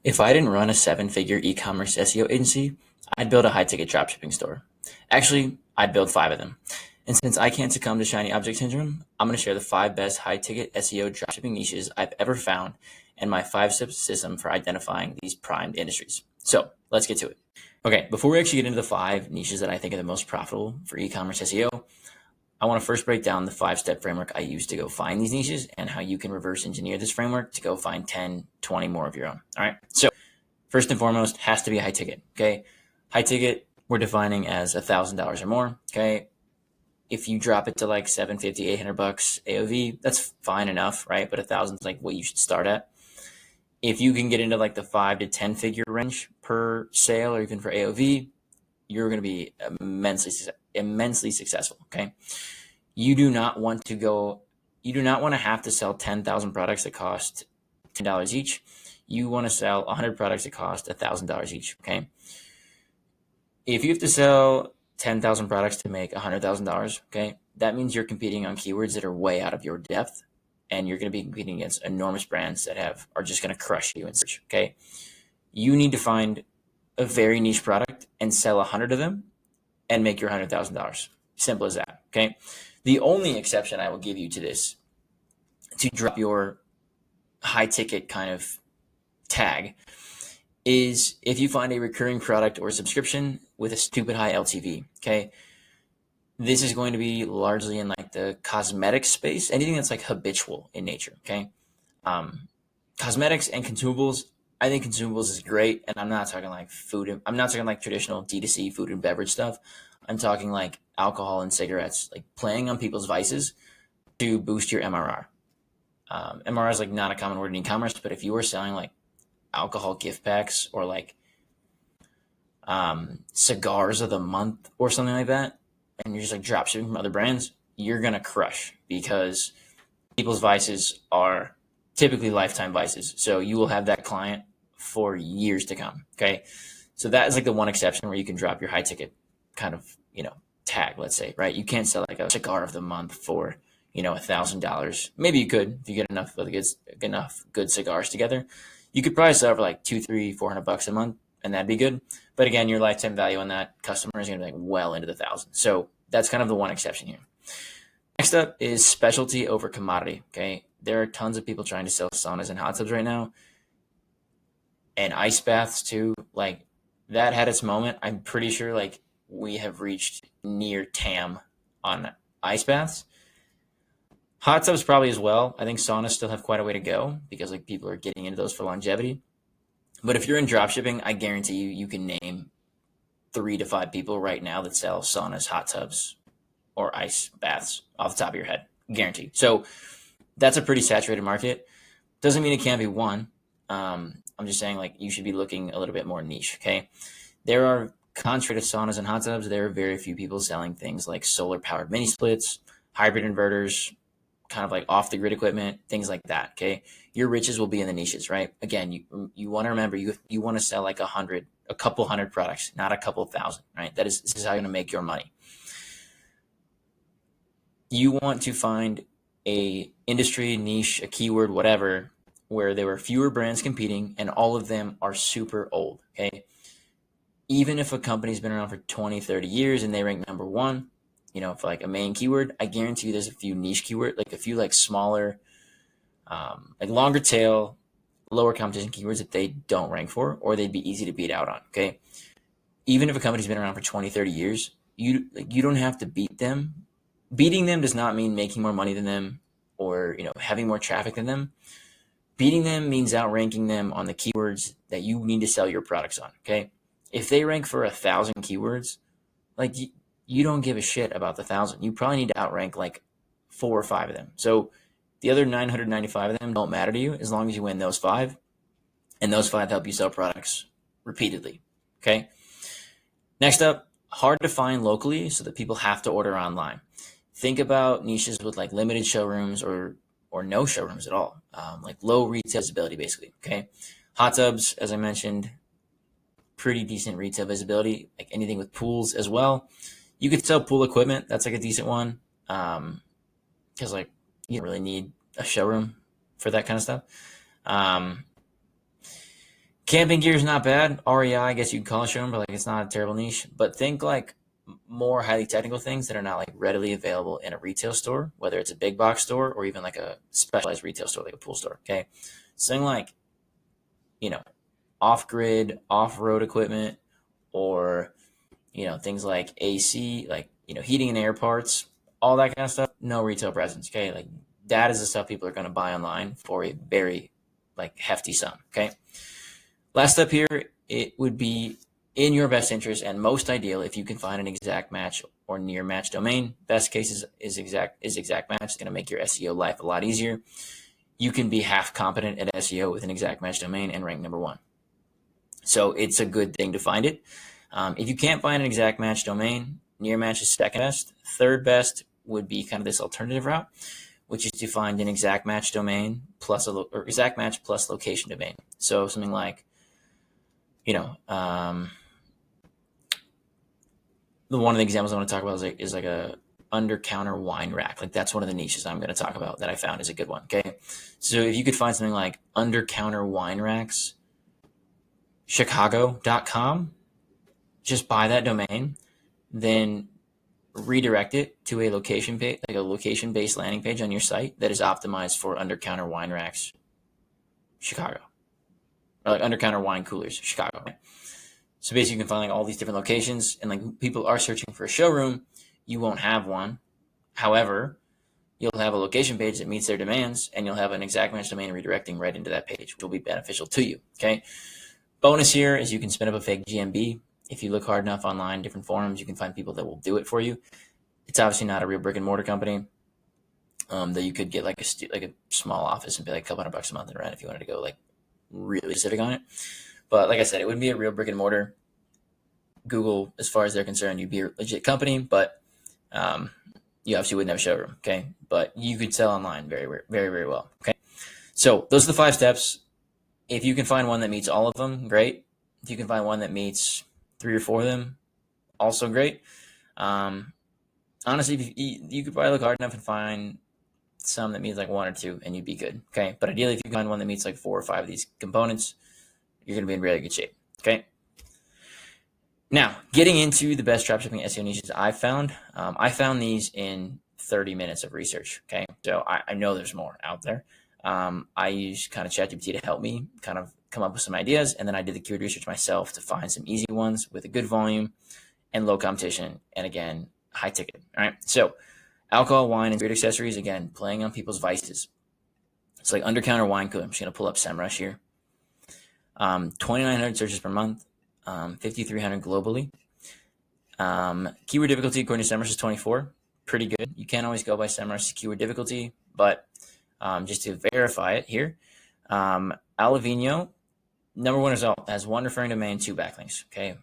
If I didn't run a seven-figure e-commerce SEO agency, I'd build a high-ticket dropshipping store. Actually, I'd build 5 of them. And since I can't succumb to shiny object syndrome, I'm going to share the 5 best high-ticket SEO dropshipping niches I've ever found and my 5-step system for identifying these primed industries. So let's get to it. Okay, before we actually get into the 5 niches that I think are the most profitable for e-commerce SEO, I want to first break down the 5-step framework I use to go find these niches and how you can reverse engineer this framework to go find 10, 20 more of your own. All right. So first and foremost, has to be high ticket. Okay. High ticket, we're defining as $1,000 or more. Okay. If you drop it to like 750, 800 bucks AOV, that's fine enough, right? But 1,000 is like what you should start at. If you can get into like the 5 to 10 figure range per sale or even for AOV, you're going to be immensely successful. Okay. You do not want to have to sell 10,000 products that cost $10 each. You want to sell 100 products that cost $1,000 each. Okay. If you have to sell 10,000 products to make $100,000, okay, that means you're competing on keywords that are way out of your depth, and you're going to be competing against enormous brands that are just going to crush you in search. Okay. You need to find a very niche product and sell 100 of them and make your $100,000. Simple as that. Okay. The only exception I will give you to this, to drop your high ticket kind of tag, is if you find a recurring product or subscription with a stupid high LTV. Okay. This is going to be largely in like the cosmetic space, anything that's like habitual in nature. Okay. Cosmetics and consumables. I think consumables is great. And I'm not talking like food. I'm not talking like traditional D2C food and beverage stuff. I'm talking like alcohol and cigarettes, like playing on people's vices to boost your MRR. MRR is like not a common word in e-commerce, but if you were selling like alcohol gift packs or like cigars of the month or something like that, and you're just like drop shipping from other brands, you're going to crush because people's vices are typically lifetime vices. So you will have that client for years to come. Okay. So that is like the one exception where you can drop your high ticket kind of, tag, let's say, right? You can't sell like a cigar of the month for, $1,000. Maybe you could, if you get enough good cigars together. You could probably sell for like 200, 300, 400 bucks a month, and that'd be good. But again, your lifetime value on that customer is going to be like well into the thousands. So that's kind of the one exception here. Next up is specialty over commodity. Okay. There are tons of people trying to sell saunas and hot tubs right now, and ice baths too. Like that had its moment. I'm pretty sure like we have reached near TAM on ice baths. Hot tubs probably as well. I think saunas still have quite a way to go because like people are getting into those for longevity. But if you're in dropshipping, I guarantee you can name 3 to 5 people right now that sell saunas, hot tubs, or ice baths off the top of your head. Guaranteed. So that's a pretty saturated market. Doesn't mean it can't be won. I'm just saying like you should be looking a little bit more niche. Okay. There are, contrary to saunas and hot tubs, there are very few people selling things like solar powered mini splits, hybrid inverters, kind of like off the grid equipment, things like that. Okay. Your riches will be in the niches, right? Again, you want to remember you want to sell like a couple hundred products, not a couple thousand, right? This is how you're going to make your money. You want to find a industry niche, a keyword, whatever, where there were fewer brands competing and all of them are super old. Okay. Even if a company's been around for 20, 30 years and they rank number 1, for like a main keyword, I guarantee you there's a few niche keyword, like a few like smaller, like longer tail, lower competition keywords that they don't rank for, or they'd be easy to beat out on. Okay. Even if a company's been around for 20, 30 years, you don't have to beat them. Beating them does not mean making more money than them or, having more traffic than them. Beating them means outranking them on the keywords that you need to sell your products on. Okay. If they rank for 1,000 keywords, like you don't give a shit about the 1,000. You probably need to outrank like 4 or 5 of them. So the other 995 of them don't matter to you as long as you win those 5, and those 5 help you sell products repeatedly. Okay. Next up, hard to find locally so that people have to order online. Think about niches with like limited showrooms or no showrooms at all, like low retail visibility, basically. Okay. Hot tubs, as I mentioned, pretty decent retail visibility, like anything with pools as well. You could sell pool equipment. That's like a decent one. Cause like you don't really need a showroom for that kind of stuff. Camping gear is not bad. REI, I guess you'd call it showroom, but like it's not a terrible niche. But think like more highly technical things that are not like readily available in a retail store, whether it's a big box store or even like a specialized retail store, like a pool store. Okay. Something like, you know, off grid, off road equipment, or, things like AC, like, heating and air parts, all that kind of stuff. No retail presence. Okay. Like that is the stuff people are going to buy online for a very like hefty sum. Okay. Last step here, it would be in your best interest and most ideal if you can find an exact match or near match domain. Best case is exact match. It's going to make your SEO life a lot easier. You can be half competent at SEO with an exact match domain and rank number one. So it's a good thing to find it. If you can't find an exact match domain, near match is second best. Third best would be kind of this alternative route, which is to find an exact match domain plus or exact match plus location domain. So something like, one of the examples I want to talk about is like a under counter wine rack. Like that's one of the niches I'm going to talk about that I found is a good one. Okay. So if you could find something like under counter wine racks, chicago.com, just buy that domain, then redirect it to a location page, like a location based landing page on your site that is optimized for under counter wine racks, Chicago, or like under counter wine coolers, Chicago. Right? So basically you can find like all these different locations and like people are searching for a showroom. You won't have one. However, you'll have a location page that meets their demands and you'll have an exact match domain redirecting right into that page, which will be beneficial to you. Okay. Bonus here is you can spin up a fake GMB. If you look hard enough online, different forums, you can find people that will do it for you. It's obviously not a real brick and mortar company that you could get like a small office and pay like a couple $100 a month in rent if you wanted to go like really specific on it. But like I said, it wouldn't be a real brick and mortar. Google, as far as they're concerned, you'd be a legit company, but you obviously wouldn't have a showroom. Okay. But you could sell online very, very, very well. Okay. So those are the 5 steps. If you can find one that meets all of them, great. If you can find one that meets 3 or 4 of them, also great. Honestly, if you could probably look hard enough and find some that meets like 1 or 2 and you'd be good. Okay. But ideally, if you find one that meets like 4 or 5 of these components, you're going to be in really good shape. Okay. Now, getting into the best dropshipping SEO niches I found these in 30 minutes of research. Okay. So I know there's more out there. I used kind of ChatGPT to help me kind of come up with some ideas. And then I did the keyword research myself to find some easy ones with a good volume and low competition. And again, high ticket. All right. So alcohol, wine, and spirit accessories, again, playing on people's vices. It's like under counter wine cooler. I'm just going to pull up SEMrush here. 2,900 searches per month, 5,300 globally. Keyword difficulty according to SEMrush is 24. Pretty good. You can't always go by SEMrush's keyword difficulty, but just to verify it here, Alavino, number 1 result, has 1 referring domain, 2 backlinks. Okay.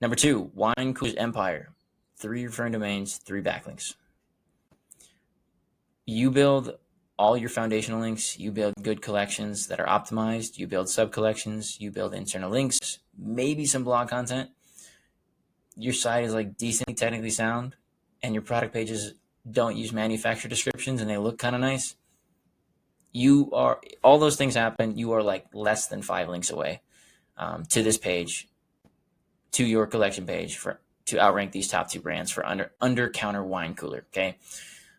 Number 2, Wine Coolers Empire, 3 referring domains, 3 backlinks. You build all your foundational links, you build good collections that are optimized, you build sub collections, you build internal links, maybe some blog content. Your site is like decently technically sound and your product pages don't use manufacturer descriptions and they look kind of nice. All those things happen. You are like less than 5 links away to this page, to your collection page to outrank these top 2 brands for under counter wine cooler. Okay.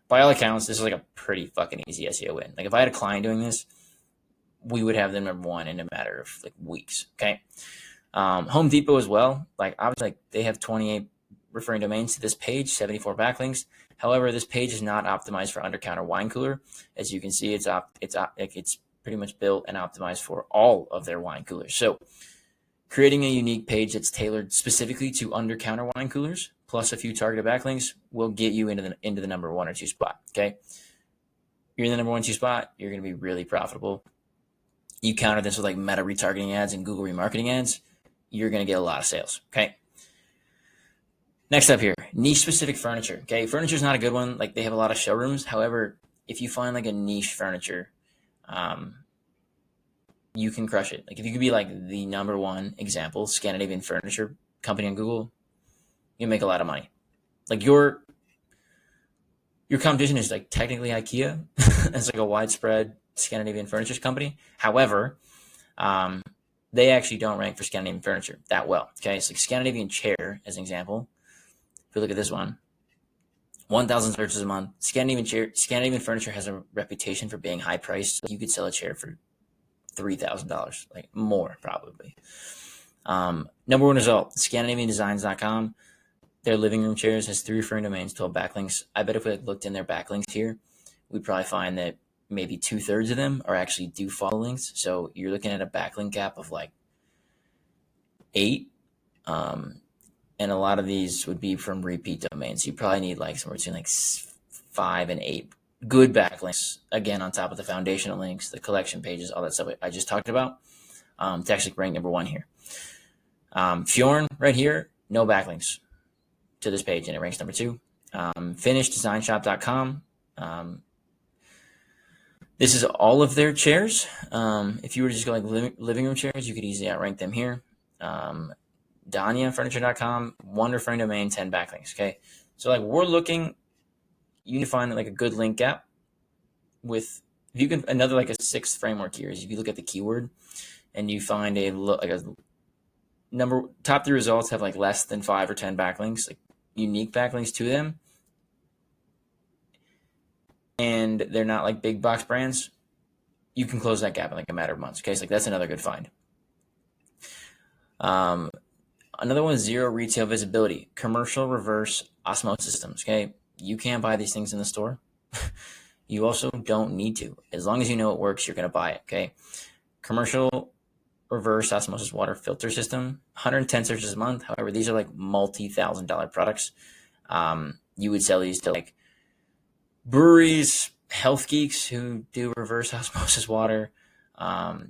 By all accounts, this is like a pretty fucking easy SEO win. Like if I had a client doing this, we would have them number 1 in a matter of like weeks. Okay. Home Depot as well. Like obviously they have 28 referring domains to this page, 74 backlinks. However, this page is not optimized for under counter wine cooler. As you can see, it's pretty much built and optimized for all of their wine coolers. So creating a unique page that's tailored specifically to under counter wine coolers plus a few targeted backlinks will get you into the number 1 or 2 spot. Okay. You're in the number 1, 2 spot. You're going to be really profitable. You counter this with like meta retargeting ads and Google remarketing ads. You're going to get a lot of sales. Okay. Next up here, niche specific furniture. Okay. Furniture is not a good one. Like they have a lot of showrooms. However, if you find like a niche furniture, you can crush it. Like if you could be like the number 1 example Scandinavian furniture company on Google, you make a lot of money. Like your competition is like technically IKEA. It's like a widespread Scandinavian furniture company. However, they actually don't rank for Scandinavian furniture that well. Okay, so like Scandinavian chair, as an example. If we look at this one, 1,000 searches a month. Scandinavian furniture has a reputation for being high priced. So you could sell a chair for $3,000, like more probably. Number one result, ScandinavianDesigns.com. Their living room chairs has 3 referring domains, 12 backlinks. I bet if we looked in their backlinks here, we'd probably find that maybe 2/3 of them are actually do follow links. So you're looking at a backlink gap of like 8. And a lot of these would be from repeat domains. You probably need like somewhere between like 5 and 8 good backlinks, again, on top of the foundational links, the collection pages, all that stuff I just talked about, to actually rank number 1 here. Fjorn right here, no backlinks to this page, and it ranks number 2. FinishDesignShop.com. This is all of their chairs. If you were to just go like living room chairs, you could easily outrank them here. DaniaFurniture.com, 1 referring domain, 10 backlinks. Okay, so like we're looking, you need to find like a good link gap with. If you can, another like a 6th framework here is if you look at the keyword and you find a top 3 results have like less than 5 or 10 backlinks, like unique backlinks to them, and they're not like big box brands, you can close that gap in like a matter of months. Okay, so like that's another good find. Another one is zero retail visibility, commercial reverse osmosis systems. Okay, you can't buy these things in the store. You also don't need to. As long as you know it works, you're going to buy it. Okay, commercial reverse osmosis water filter system, 110 searches a month. However, these are like multi-$1,000 products. You would sell these to like breweries, health geeks who do reverse osmosis water.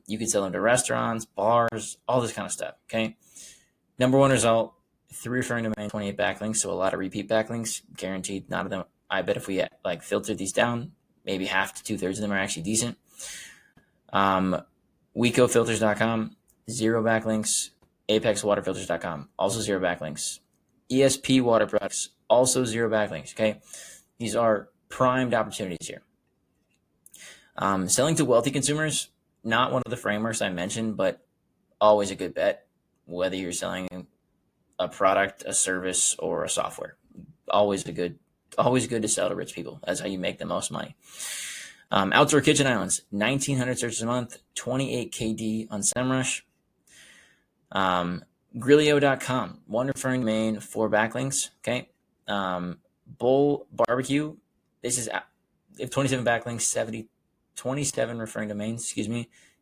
You could sell them to restaurants, bars, all this kind of stuff. Okay. Number 1 result, 3 referring domains, 28 backlinks. So a lot of repeat backlinks, guaranteed. None of them. I bet if we like filtered these down, maybe half to 2/3 of them are actually decent. WecoFilters.com, 0 backlinks. ApexWaterFilters.com, also 0 backlinks. ESP Water Products, also 0 backlinks. Okay, these are primed opportunities here. Selling to wealthy consumers, not one of the frameworks I mentioned, but always a good bet. Whether you're selling a product, a service, or a software, always good to sell to rich people. That's how you make the most money. Outdoor kitchen islands, 1,900 searches a month, 28 KD on SEMrush. Grillio.com, 1 referring domain, 4 backlinks. Okay. Bull Barbecue, this is 27 backlinks, 27 referring domains,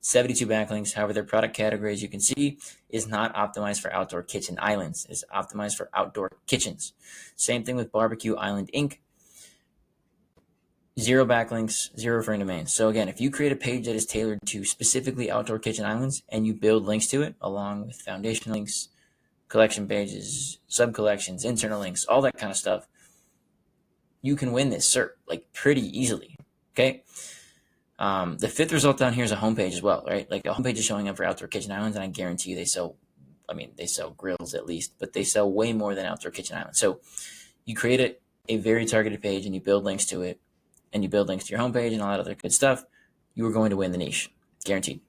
72 backlinks. However, their product category, as you can see, is not optimized for outdoor kitchen islands. It's optimized for outdoor kitchens. Same thing with Barbecue Island Inc. 0 backlinks, 0 referring domains. So again, if you create a page that is tailored to specifically outdoor kitchen islands and you build links to it along with foundation links, collection pages, sub-collections, internal links, all that kind of stuff, you can win this SERP like pretty easily. Okay. The 5th result down here is a homepage as well, right? Like a homepage is showing up for outdoor kitchen islands, and I guarantee you they sell grills at least, but they sell way more than outdoor kitchen islands. So you create a very targeted page and you build links to it, and you build links to your homepage and all that other good stuff, you are going to win the niche, guaranteed.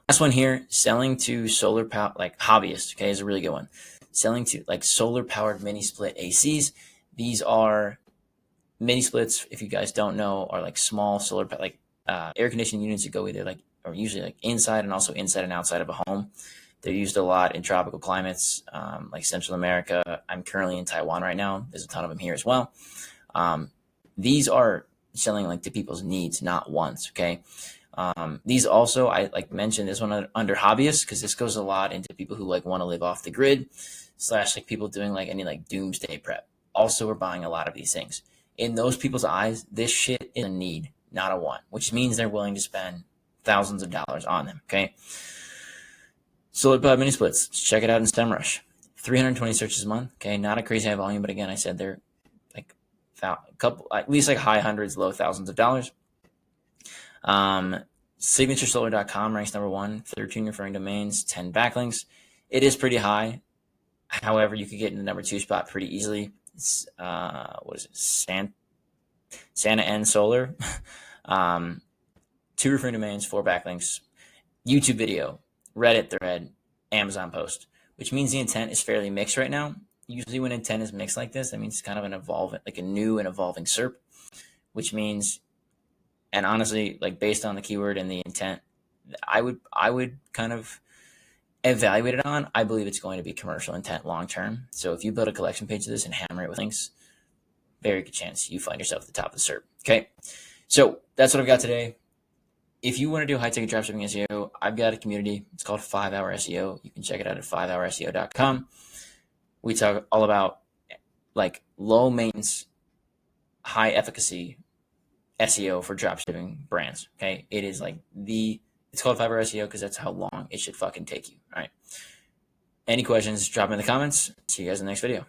Last one here, selling to solar power, like hobbyists, okay, is a really good one. Selling to like solar powered mini split ACs. These are mini splits, if you guys don't know, are like small solar, like air conditioning units that go either like, or usually like inside and also inside and outside of a home. They're used a lot in tropical climates, like Central America. I'm currently in Taiwan right now. There's a ton of them here as well. These are selling like to people's needs, not wants. Okay. These also, I like mentioned this one under hobbyists, because this goes a lot into people who like want to live off the grid / like people doing like any like doomsday prep. Also are buying a lot of these things. In those people's eyes, this shit is a need, not a want, which means they're willing to spend thousands of dollars on them. Okay. Solar powered mini splits. Check it out in SEMrush. 320 searches a month. Okay. Not a crazy high volume, but again, I said they're like a couple, at least like high hundreds, low thousands of dollars. SignatureSolar.com ranks number 1, 13 referring domains, 10 backlinks. It is pretty high. However, you could get in the number 2 spot pretty easily. It's, what is it? Santa N Solar. 2 referring domains, 4 backlinks. YouTube video, Reddit thread, Amazon post, which means the intent is fairly mixed right now. Usually when intent is mixed like this, that means it's kind of like a new and evolving SERP, which means, and honestly, like based on the keyword and the intent, I would kind of evaluate it on, I believe it's going to be commercial intent long term. So if you build a collection page of this and hammer it with links, very good chance you find yourself at the top of the SERP. Okay, so that's what I've got today. If you want to do high ticket dropshipping SEO, I've got a community. It's called 5 Hour SEO. You can check it out at 5hourseo.com. We talk all about like low maintenance, high efficacy SEO for dropshipping brands. Okay, it is like it's called 5 Hour SEO because that's how long it should fucking take you. All right. Any questions? Drop them in the comments. See you guys in the next video.